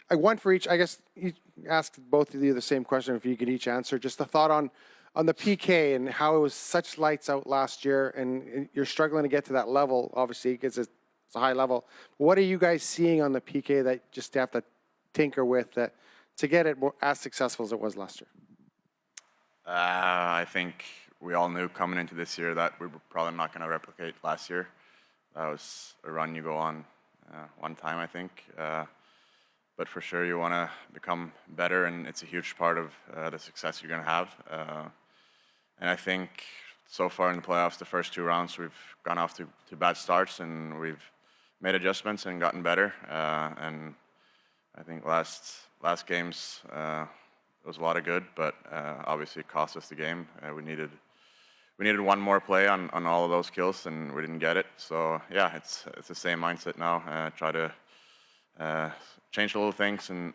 one for each. I guess you asked both of you the same question. If you could each answer, just a thought on the PK and how it was such lights out last year, and you're struggling to get to that level, obviously, because it's a high level. What are you guys seeing on the PK that just have to tinker with that to get it more, as successful as it was last year? I think we all knew coming into this year that we were probably not going to replicate last year. That was a run you go on one time, I think. But for sure, you want to become better, and it's a huge part of the success you're going to have. And I think so far in the playoffs, the first 2 rounds, we've gone off to bad starts, and we've made adjustments and gotten better. And I think last games, it was a lot of good, but obviously it cost us the game. We needed one more play on all of those kills, and we didn't get it. So yeah, it's the same mindset now. Try to change the little things and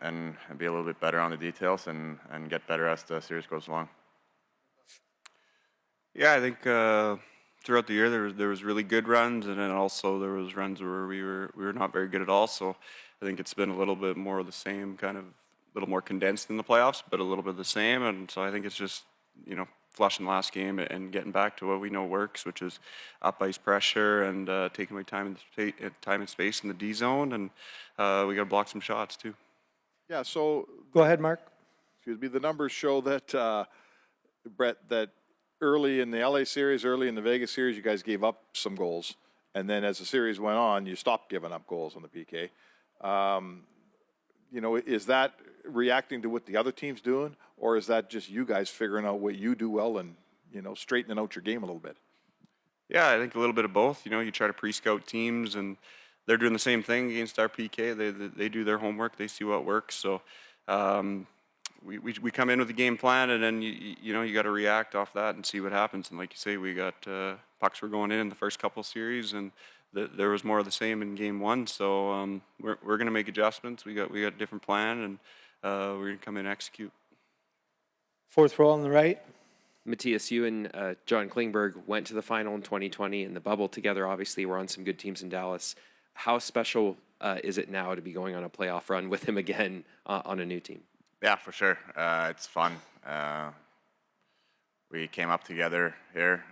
be a little bit better on the details and get better as the series goes along. Yeah, I think throughout the year there was really good runs, and then also there was runs where we were not very good at all. So I think it's been a little bit more of the same, kind of a little more condensed in the playoffs, but a little bit of the same. And so I think it's just, flushing last game and getting back to what we know works, which is up ice pressure and taking away time and space in the D zone, and we got to block some shots too. Yeah. So go ahead, Mark. Excuse me. The numbers show that Brett, that early in the LA series, early in the Vegas series, you guys gave up some goals, and then as the series went on, you stopped giving up goals on the PK. Is that reacting to what the other team's doing, or is that just you guys figuring out what you do well and, straightening out your game a little bit? Yeah, I think a little bit of both. You try to pre-scout teams, and they're doing the same thing against our PK. They do their homework. They see what works. So we come in with a game plan, and then you got to react off that and see what happens. And like you say, we got pucks were going in the first couple series, and there was more of the same in game 1. So we're going to make adjustments. We got a different plan, and we're going to come in and execute. Fourth row on the right. Mattias, you and John Klingberg went to the final in 2020 in the bubble together. Obviously, we're on some good teams in Dallas. How special is it now to be going on a playoff run with him again on a new team? Yeah, for sure. It's fun. We came up together here,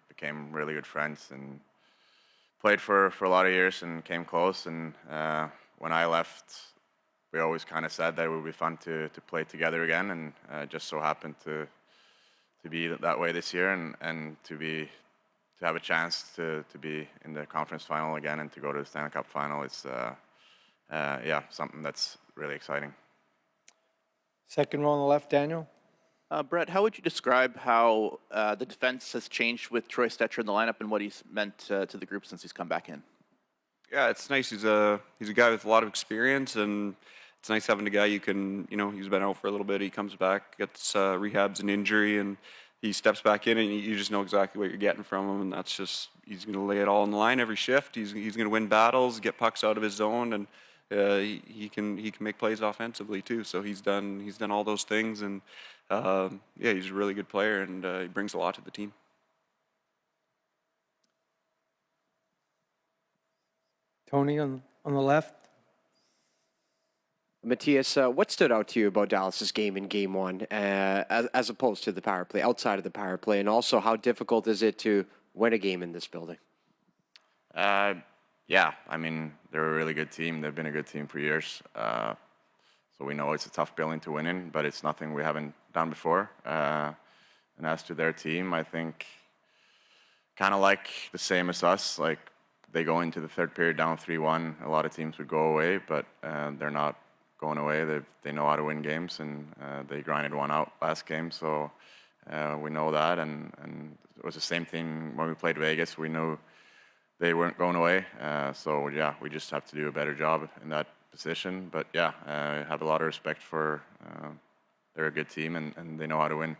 became really good friends, and played for a lot of years and came close. And when I left, we always kind of said that it would be fun to play together again, and just so happened to be that way this year, and to have a chance to be in the conference final again and to go to the Stanley Cup final. It's something that's really exciting. Second row on the left, Daniel. Brett, how would you describe how the defense has changed with Troy Stecher in the lineup and what he's meant to the group since he's come back in? Yeah, it's nice. He's a guy with a lot of experience, and it's nice having a guy you can, he's been out for a little bit. He comes back, gets rehabs an injury, and he steps back in, and you just know exactly what you're getting from him. And that's just, he's going to lay it all on the line every shift. He's going to win battles, get pucks out of his zone, and he can make plays offensively too. So he's done all those things, and he's a really good player, and he brings a lot to the team. Tony on the left. Mattias, what stood out to you about Dallas's game in Game 1 as opposed to the power play, outside of the power play, and also how difficult is it to win a game in this building? Yeah, I mean, they're a really good team. They've been a good team for years. So we know it's a tough building to win in, but it's nothing we haven't done before. And as to their team, I think kind of like the same as us. Like, they go into the third period down 3-1. A lot of teams would go away, but they're not going away. They know how to win games, and they grinded one out last game. So we know that, and it was the same thing when we played Vegas. We knew they weren't going away. So yeah, we just have to do a better job in that position. But yeah, I have a lot of respect for. They're a good team, and they know how to win.